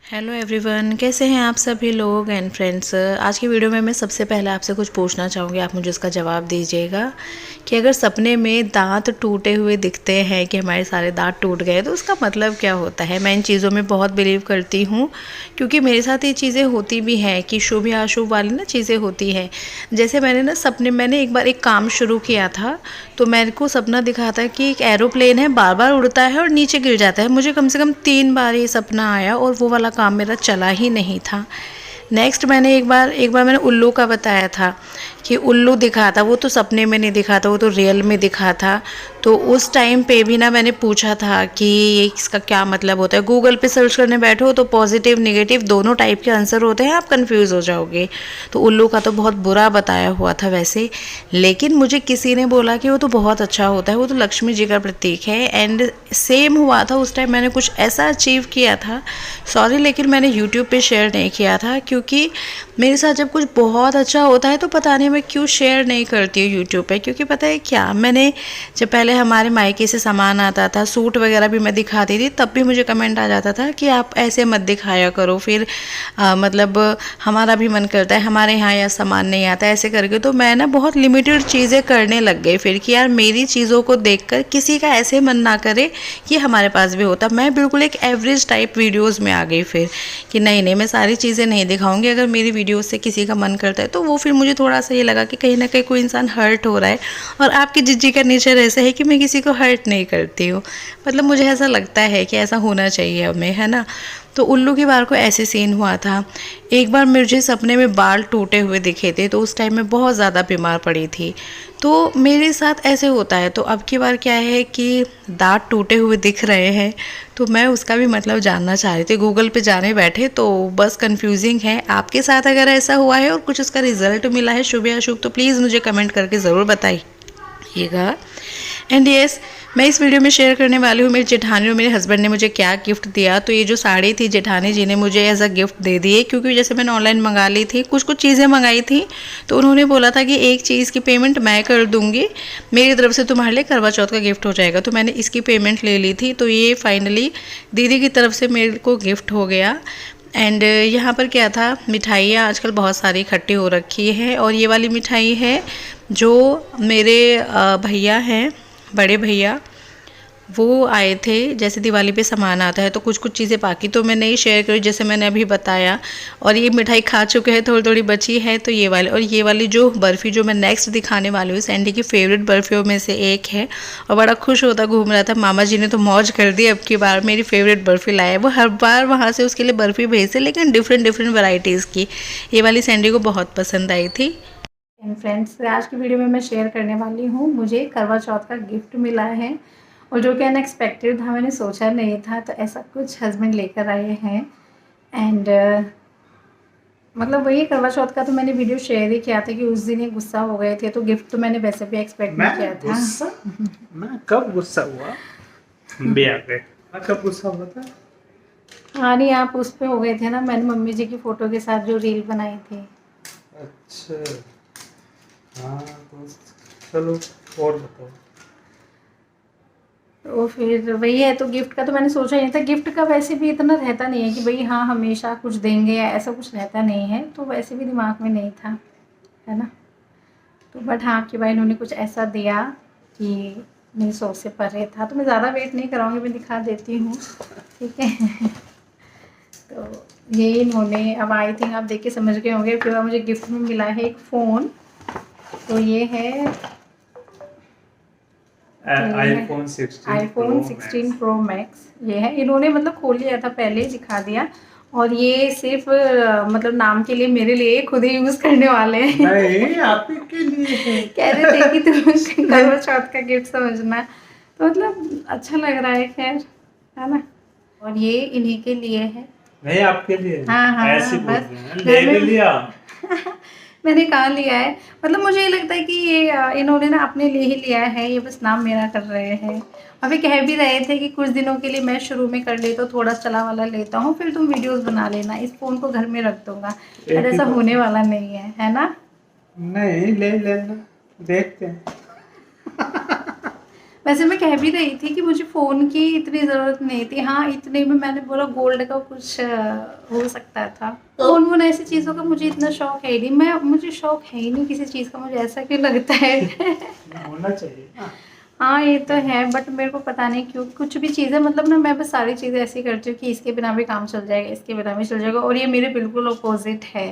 Hello everyone, कैसे हैं आप सभी लोग एंड फ्रेंड्स। आज की वीडियो में मैं सबसे पहले आपसे कुछ पूछना चाहूँगी, आप मुझे उसका जवाब दीजिएगा कि अगर सपने में दांत टूटे हुए दिखते हैं कि हमारे सारे दांत टूट गए तो उसका मतलब क्या होता है। मैं इन चीज़ों में बहुत बिलीव करती हूँ क्योंकि मेरे साथ ये चीज़ें होती भी हैं कि शुभ या अशुभ वाली ना चीज़ें होती हैं। जैसे मैंने एक बार एक काम शुरू किया था, तो मेरे को सपना दिखा था कि एक एरोप्लेन है, बार बार उड़ता है और नीचे गिर जाता है। मुझे कम से कम 3 बार ये सपना आया और वो वाला काम मेरा चला ही नहीं था। नेक्स्ट मैंने एक बार मैंने उल्लू का बताया था कि उल्लू दिखा था, वो तो सपने में नहीं दिखा था, वो तो रियल में दिखा था। तो उस टाइम पे भी ना मैंने पूछा था कि ये इसका क्या मतलब होता है। गूगल पे सर्च करने बैठो तो पॉजिटिव निगेटिव दोनों टाइप के आंसर होते हैं, आप कंफ्यूज हो जाओगे। तो उल्लू का तो बहुत बुरा बताया हुआ था वैसे, लेकिन मुझे किसी ने बोला कि वो तो बहुत अच्छा होता है, वो तो लक्ष्मी जी का प्रतीक है। एंड सेम हुआ था उस टाइम, मैंने कुछ ऐसा अचीव किया था, सॉरी लेकिन मैंने यूट्यूब पे शेयर नहीं किया था क्योंकि मेरे साथ जब कुछ बहुत अच्छा होता है तो पता नहीं मैं क्यों शेयर नहीं करती हूँ यूट्यूब पे। क्योंकि पता है क्या, मैंने जब पहले हमारे मायके से सामान आता था, सूट वगैरह भी मैं दिखाती थी, तब भी मुझे कमेंट आ जाता था कि आप ऐसे मत दिखाया करो, फिर मतलब हमारा भी मन करता है, हमारे यहाँ यह सामान नहीं आता ऐसे करके। तो मैं ना बहुत लिमिटेड चीज़ें करने लग गई फिर कि यार मेरी चीज़ों को देखकर किसी का ऐसे मन ना करे कि हमारे पास भी होता। मैं बिल्कुल एक एवरेज टाइप वीडियोज़ में आ गई फिर कि नहीं नहीं, मैं सारी चीज़ें नहीं दिखाऊंगी। अगर मेरी वीडियो से किसी का मन करता है तो वो फिर मुझे थोड़ा सा ये लगा कि कहीं ना कहीं कोई इंसान हर्ट हो रहा है। और आपकी जिज्जी का नेचर ऐसा है कि मैं किसी को हर्ट नहीं करती हूँ, मतलब मुझे ऐसा लगता है कि ऐसा होना चाहिए हमें, है ना। तो उल्लू की बार को ऐसे सीन हुआ था। एक बार मुझे सपने में बाल टूटे हुए दिखे थे, तो उस टाइम मैं बहुत ज़्यादा बीमार पड़ी थी। तो मेरे साथ ऐसे होता है। तो अब की बार क्या है कि दांत टूटे हुए दिख रहे हैं, तो मैं उसका भी मतलब जानना चाह रही थी। गूगल पे जाने बैठे तो बस कंफ्यूजिंग है। आपके साथ अगर ऐसा हुआ है और कुछ उसका रिजल्ट मिला है शुभ या अशुभ, तो प्लीज़ मुझे कमेंट करके ज़रूर बताइएगा। एंड यस, मैं इस वीडियो में शेयर करने वाली हूँ मेरी जेठानी और मेरे हस्बैंड ने मुझे क्या गिफ्ट दिया। तो ये जो साड़ी थी जेठानी जी ने मुझे एज अ गिफ्ट दे दी है, क्योंकि जैसे मैंने ऑनलाइन मंगा ली थी, कुछ कुछ चीज़ें मंगाई थी, तो उन्होंने बोला था कि एक चीज़ की पेमेंट मैं कर दूँगी, मेरी तरफ से तुम्हारे लिए करवा चौथ का गिफ्ट हो जाएगा। तो मैंने इसकी पेमेंट ले ली थी, तो ये फाइनली दीदी की तरफ से मेरे को गिफ्ट हो गया। एंड यहाँ पर क्या था, मिठाइयाँ आजकल बहुत सारी इकट्ठी हो रखी है। और ये वाली मिठाई है जो मेरे भैया हैं, बड़े भैया, वो आए थे। जैसे दिवाली पे सामान आता है तो कुछ कुछ चीज़ें बाकी तो मैं नहीं शेयर करी, जैसे मैंने अभी बताया। और ये मिठाई खा चुके हैं, थोड़ी थोड़ी बची है। तो ये वाली और ये वाली जो बर्फ़ी जो मैं नेक्स्ट दिखाने वाली हूँ, सैंडी की फेवरेट बर्फ़ियों में से एक है। और बड़ा खुश होता घूम रहा था। मामा जी ने तो मौज कर दी, अब की बार मेरी फेवरेट बर्फ़ी लाए। वो हर बार वहाँ से उसके लिए बर्फ़ी भेजते, लेकिन डिफरेंट डिफरेंट वैरायटीज़ की। ये वाली सैंडी को बहुत पसंद आई थी। फ्रेंड्स, आज की वीडियो में मैं शेयर करने वाली हूँ, मुझे करवा चौथ का गिफ्ट मिला है और जो कि अनएक्सपेक्टेड था, मैंने सोचा नहीं था। तो ऐसा कुछ हस्बैंड लेकर आए हैं। एंड मतलब वही करवा चौथ का तो मैंने वीडियो शेयर ही किया था कि उस दिन ही गुस्सा हो गए थे, तो गिफ्ट तो मैंने वैसे भी एक्सपेक्ट नहीं किया था। मैं कब गुस्सा हुआ? बे आ गए। मैं कब गुस्सा हुआ था? हाँ नहीं, आप उस पे हो गए थे ना, मैंने मम्मी जी की फ़ोटो के साथ जो रील बनाई थी। अच्छा, हाँ तो चलो और बताओ। तो फिर वही है, तो गिफ्ट का तो मैंने सोचा ही नहीं था। गिफ्ट का वैसे भी इतना रहता नहीं है कि भाई हाँ हमेशा कुछ देंगे या ऐसा कुछ रहता नहीं है, तो वैसे भी दिमाग में नहीं था, है ना। तो बट हाँ कि भाई इन्होंने कुछ ऐसा दिया कि मेरी सोच से परे था। तो मैं ज़्यादा वेट नहीं कराऊंगी, मैं दिखा देती हूँ, ठीक है। तो ये इन्होंने, अब आई थिंक आप देख के समझ गए होंगे, फिर मुझे गिफ्ट में मिला है एक फ़ोन। तो ये है आईफोन 16 प्रो मैक्स। ये है, इन्होंने मतलब खोल लिया था पहले ही, दिखा दिया। और ये सिर्फ मतलब नाम के लिए, मेरे लिए खुद ही यूज़ करने वाले हैं। नहीं, आप ही के लिए है। कह रहे थे कि तुम करवा चौथ का गिफ्ट समझना। तो मतलब अच्छा लग रहा है, खैर, है ना। और ये इन्हीं के लिए है। नहीं, आपके लिए हाँ हाँ, ऐसे बोल बस रहे हैं, घर ले भी में लिया। मैंने कहा लिया है, मतलब मुझे ये लगता है कि ये इन्होंने ना अपने लिए ही लिया है, ये बस नाम मेरा कर रहे हैं। अभी कह भी रहे थे कि कुछ दिनों के लिए मैं शुरू में कर लेता हूँ, थोड़ा चला वाला लेता हूँ, फिर तुम वीडियोस बना लेना, इस फ़ोन को घर में रख दूंगा। पर ऐसा होने वाला नहीं है ना। नहीं, ले लेना, देखते हैं। वैसे मैं कह भी रही थी कि मुझे फ़ोन की इतनी ज़रूरत नहीं थी। हाँ, इतने में मैंने बोला गोल्ड का कुछ हो सकता था। फ़ोन वोन ऐसी चीज़ों का मुझे इतना शौक है ही नहीं। मुझे शौक है ही नहीं किसी चीज़ का, मुझे ऐसा क्यों लगता है। होना चाहिए ना। हाँ, ये तो है, बट मेरे को पता नहीं क्यों कुछ भी चीज़ें मतलब ना मैं बस सारी चीज़ें ऐसी करती हूँ कि इसके बिना भी काम चल जाएगा, इसके बिना भी चल जाएगा, और ये मेरे बिल्कुल अपोज़िट है।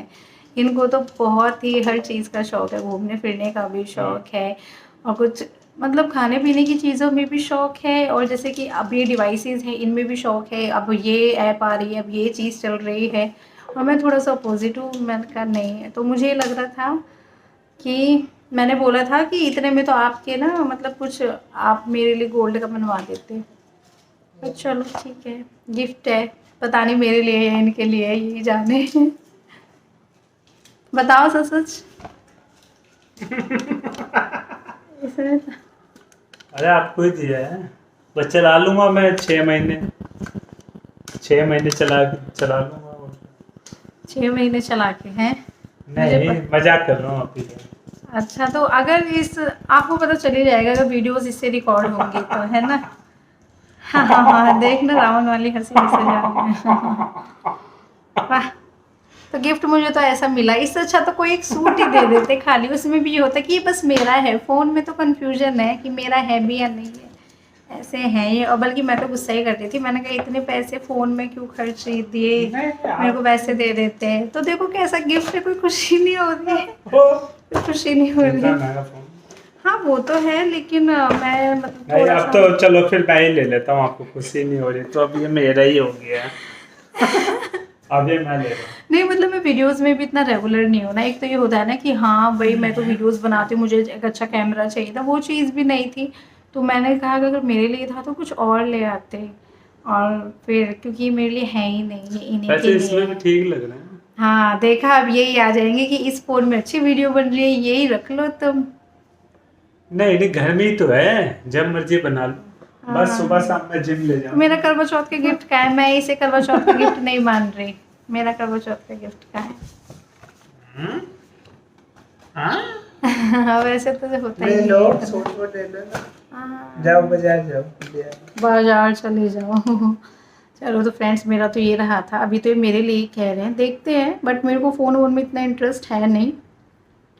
इनको तो बहुत ही हर चीज़ का शौक है, घूमने-फिरने का भी शौक है, और कुछ मतलब खाने-पीने की चीज़ों में भी शौक है, और जैसे कि अब ये डिवाइसेज़ हैं इनमें भी शौक है। अब ये ऐप आ रही है, अब ये चीज़ चल रही है, और मैं थोड़ा-सा अपोज़िट हूँ। मैंने कहा नहीं है, तो मुझे लग रहा था कि मैंने बोला था कि इतने में तो आपके ना मतलब कुछ आप मेरे लिए गोल्ड का बनवा देते। पर चलो ठीक है, गिफ्ट है, पता नहीं मेरे लिए है इनके लिए है, यही जाने। बताओ सच सच। इसमें अरे आपको ही दिया है, बस चला लूंगा मैं 6 महीने, 6 महीने चला लूंगा और 6 महीने चला के हैं। नहीं, मजाक कर रहा हूँ आप ही का। अच्छा, तो अगर इस आपको पता चल ही जाएगा अगर वीडियोस इससे रिकॉर्ड होंगी तो, है ना। हाँ हाँ हाँ, देखना रावण वाली हंसी कैसे जा रही है। वाह, तो गिफ्ट मुझे तो ऐसा मिला, इससे अच्छा तो कोई एक सूट ही दे देते खाली, उसमें भी ये होता कि ये बस मेरा है। फ़ोन में तो कन्फ्यूजन है कि मेरा है भी या नहीं है, ऐसे हैं ये। और बल्कि मैं तो गुस्सा ही करती थी, मैंने कहा इतने पैसे फ़ोन में क्यों खर्च दिए, मेरे को वैसे दे देते हैं। तो देखो कैसा गिफ्ट है, कोई खुशी नहीं हो रही है, कोई खुशी नहीं हो रही इतना है। महंगा फोन हाँ वो तो है, लेकिन मैं मतलब नहीं, थोड़ा अब सा तो चलो फिर मैं ही ले लेता हूँ, आपको खुशी नहीं हो रही तो अब ये मेरा ही हो गया। अब ये मैं ले रहा हूँ। नहीं, मतलब मैं वीडियोस में भी इतना रेगुलर नहीं हूँ ना। एक तो ये होता है ना कि हाँ भाई मैं तो वीडियोस बनाती हूँ, मुझे एक अच्छा कैमरा चाहिए था, वो चीज़ भी नहीं थी। तो मैंने कहा कि अगर मेरे लिए था तो कुछ और ले आते, और फिर क्योंकि मेरे लिए है ही नहीं, ये इन्हीं के वैसे लिए इसमें भी है। ठीक लग रहा है। हाँ देखा, अब यही आ जाएंगे कि इस फ़ोन में अच्छी वीडियो बन रही है, यही रख लो तुम। नहीं नहीं, घर में ही तो है, जब मर्जी बना लो, बस सुबह हाँ, शाम में जिम ले तो मेरा जाऊंगा। करवा चौथ का गिफ्ट क्या है? मैं इसे करवा चौथ का गिफ्ट नहीं मान रही। मेरा करवा चौथ का गिफ्ट क्या है? हम्म? हाँ? हाँ, वैसे तो होता ही ले नहीं लो, है इतना। सूट वो ले लेना। हाँ, जाओ बाजार जाओ, ले आओ। बाजार चले जाओ। चलो, तो फ्रेंड्स मेरा तो ये रहा था। अभी तो ये मेरे लिए ही कह रहे हैं, देखते हैं, बट मेरे को फ़ोन वोन में इतना इंटरेस्ट है नहीं।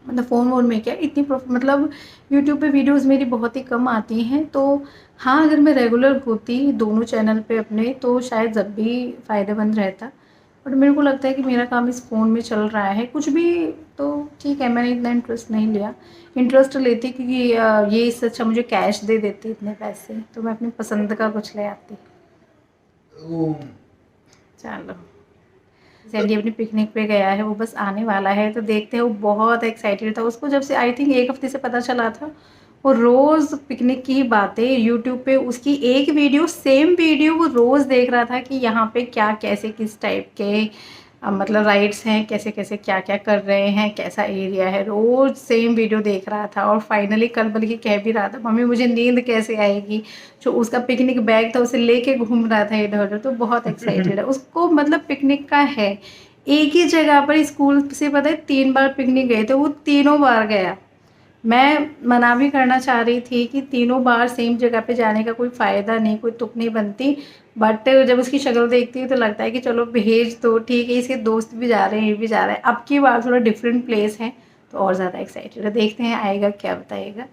मतलब फ़ोन वोन में क्या इतनी मतलब यूट्यूब पे वीडियोस मेरी बहुत ही कम आती हैं। तो हाँ, अगर मैं रेगुलर होती दोनों चैनल पे अपने तो शायद जब भी फ़ायदेमंद रहता। बट मेरे को लगता है कि मेरा काम इस फ़ोन में चल रहा है कुछ भी, तो ठीक है, मैंने इतना इंटरेस्ट नहीं लिया। इंटरेस्ट लेती क्योंकि ये इससे अच्छा मुझे कैश दे देती इतने पैसे, तो मैं अपनी पसंद का कुछ ले आती। चलो, सैंडी अपनी पिकनिक पे गया है, वो बस आने वाला है, तो देखते हैं। वो बहुत एक्साइटेड था, उसको जब से आई थिंक 1 हफ्ते से पता चला था। वो रोज़ पिकनिक की ही बातें यूट्यूब पे, उसकी एक वीडियो सेम वीडियो वो रोज़ देख रहा था कि यहाँ पे क्या कैसे किस टाइप के मतलब राइड्स हैं, कैसे कैसे क्या क्या कर रहे हैं, कैसा एरिया है, रोज़ सेम वीडियो देख रहा था। और फाइनली कल बल्कि कह भी रहा था मम्मी मुझे नींद कैसे आएगी। जो उसका पिकनिक बैग था उसे लेके घूम रहा था इधर उधर, तो बहुत एक्साइटेड है उसको, मतलब पिकनिक का है। एक ही जगह पर स्कूल से पता है 3 बार पिकनिक गए थे, वो तीनों बार गया। मैं मना भी करना चाह रही थी कि तीनों बार सेम जगह पे जाने का कोई फ़ायदा नहीं, कोई तुक नहीं बनती। बट जब उसकी शक्ल देखती हूँ तो लगता है कि चलो भेज दो, ठीक है, इसके दोस्त भी जा रहे हैं, ये भी जा रहा है। अब की बार थोड़ा डिफरेंट प्लेस है तो और ज़्यादा एक्साइटेड है, देखते हैं आएगा क्या बताएगा।